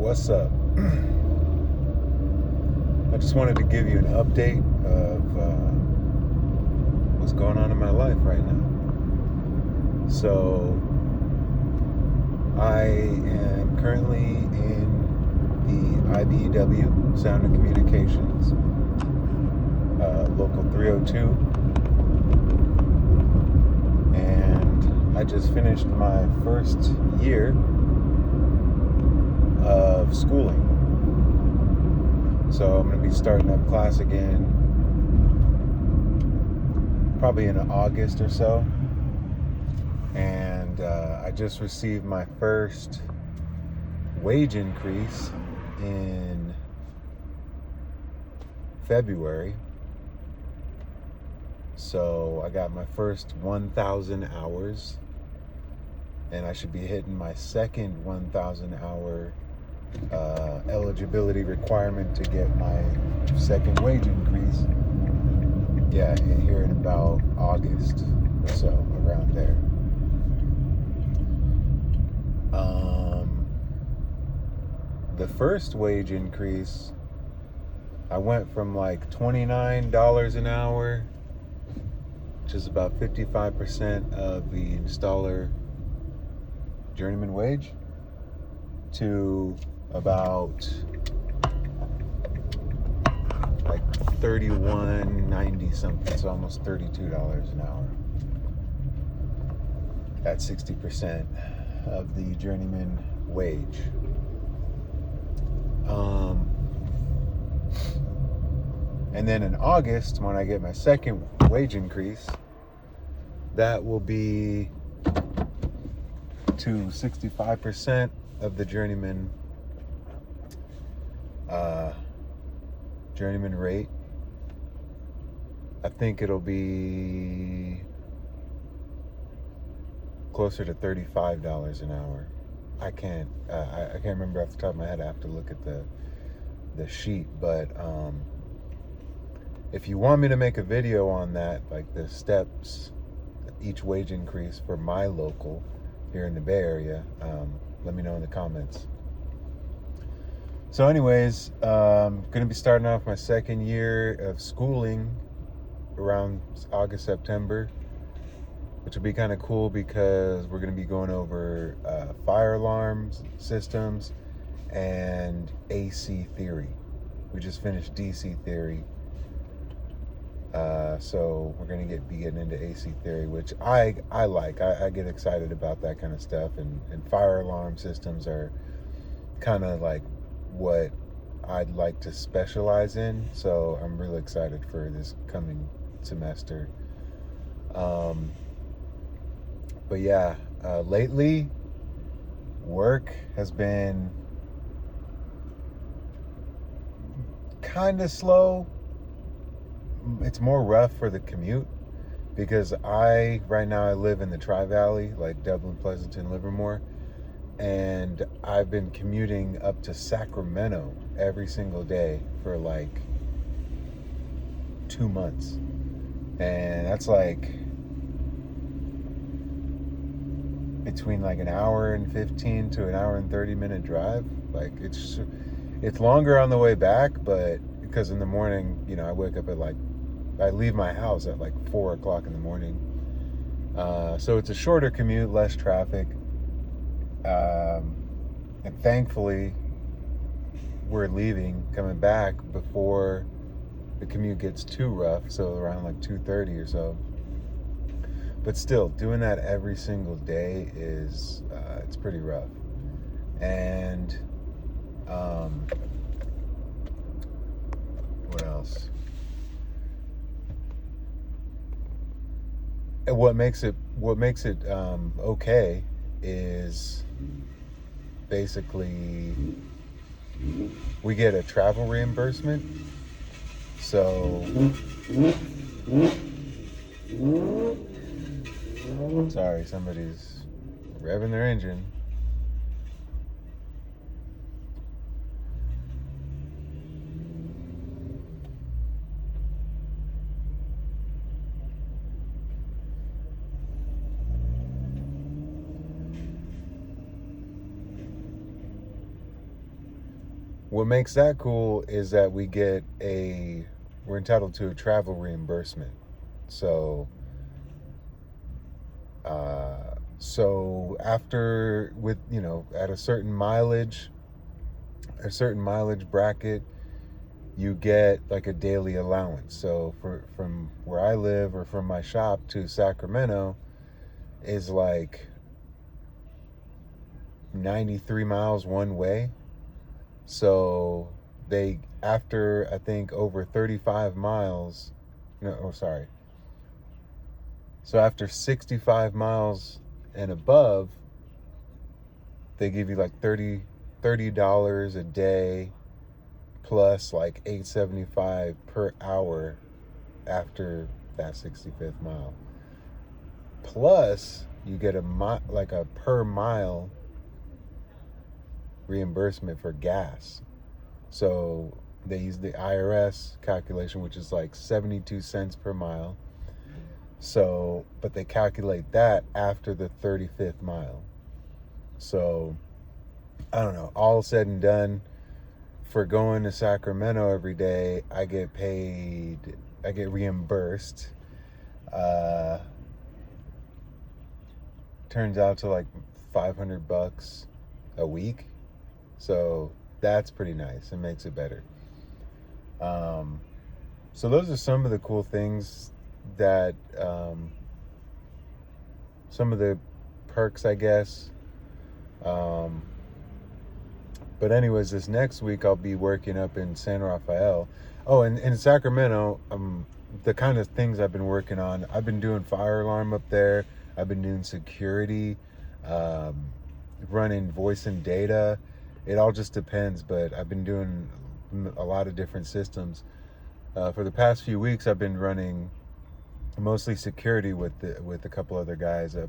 What's up? I just wanted to give you an update of what's going on in my life right now. So, I am currently in the IBEW, Sound and Communications, Local 302. And I just finished my first year of schooling. So I'm going to be starting up class again probably in August or so. And I just received my first wage increase in February. So I got my first 1,000 hours, and I should be hitting my second 1,000 hour eligibility requirement to get my second wage increase. Yeah, here in about August or so, around there. The first wage increase, I went from like $29 an hour, which is about 55% of the installer journeyman wage, to about like $31.90 something, so almost $32 an hour. That's 60% of the journeyman wage. And then in August, when I get my second wage increase, that will be to 65% of the journeyman rate. I think it'll be closer to $35 an hour. I can't remember off the top of my head. I have to look at the sheet, but if you want me to make a video on that, like the steps, each wage increase for my local here in the Bay Area, let me know in the comments. So anyways, I'm going to be starting off my second year of schooling around August, September, which will be kind of cool because we're going to be going over fire alarms systems and AC theory. We just finished DC theory. So we're going to be getting into AC theory, which I like. I get excited about that kind of stuff, and fire alarm systems are kind of like what I'd like to specialize in. So I'm really excited for this coming semester. But yeah, lately work has been kind of slow. It's more rough for the commute because right now I live in the Tri-Valley, like Dublin, Pleasanton, Livermore, and I've been commuting up to Sacramento every single day for like 2 months, and that's like between like an hour and 15 to an hour and 30 minute drive. Like it's longer on the way back, but because in the morning, I wake up I leave my house at like 4 o'clock in the morning. So it's a shorter commute, less traffic. And thankfully, we're coming back before the commute gets too rough. So around like 2:30 or so. But still, doing that every single day it's pretty rough. And what else? And what makes it okay is basically we get a travel reimbursement. So sorry, somebody's revving their engine. what makes that cool is that we're entitled to a travel reimbursement. So, after, with, at a certain mileage bracket, you get like a daily allowance. So from where I live, or from my shop to Sacramento, is like 93 miles one way. So after, I think, over 35 miles, so after 65 miles and above, they give you like $30 a day, plus like $8.75 per hour after that 65th mile. Plus, you get a per mile reimbursement for gas. So they use the IRS calculation, which is like 72 cents per mile. So, but they calculate that after the 35th mile. So, I don't know, all said and done, for going to Sacramento every day, I get reimbursed. Turns out to like $500 a week. So that's pretty nice. It makes it better. So those are some of the cool things that, some of the perks, I guess. But anyways, this next week I'll be working up in San Rafael. Oh, and in Sacramento, the kind of things I've been working on, I've been doing fire alarm up there. I've been doing security, running voice and data. It all just depends, but I've been doing a lot of different systems. For the past few weeks, I've been running mostly security with a couple other guys up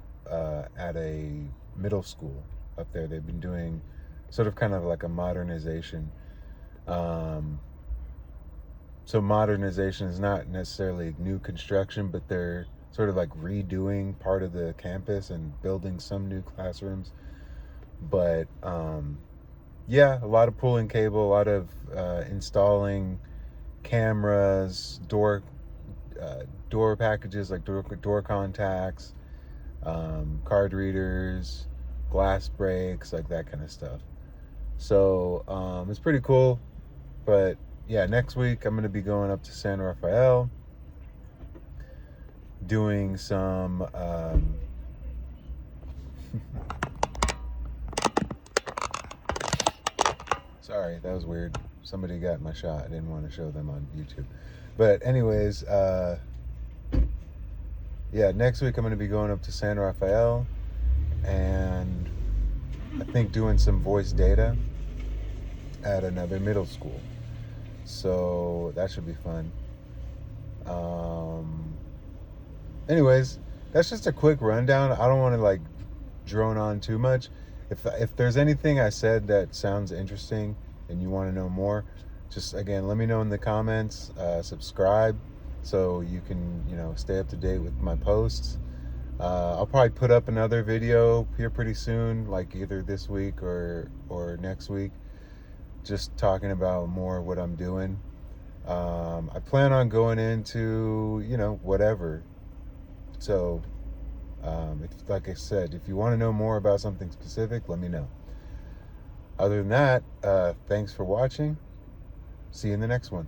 at a middle school up there. They've been doing sort of kind of like a modernization. So modernization is not necessarily new construction, but they're sort of like redoing part of the campus and building some new classrooms. But yeah, a lot of pulling cable, a lot of installing cameras, door packages, like door contacts, card readers, glass breaks, like that kind of stuff. So it's pretty cool. But yeah, next week I'm going to be going up to San Rafael, doing some sorry, that was weird. Somebody got my shot. I didn't want to show them on YouTube. But anyways, yeah, next week I'm going to be going up to San Rafael, and I think doing some voice data at another middle school. So that should be fun. Anyways, that's just a quick rundown. I don't want to like drone on too much. If there's anything I said that sounds interesting and you want to know more, just again, let me know in the comments. Subscribe so you can, stay up to date with my posts. I'll probably put up another video here pretty soon, like either this week or next week, just talking about more of what I'm doing. I plan on going into, whatever. So, like I said, if you want to know more about something specific, let me know. Other than that, thanks for watching. See you in the next one.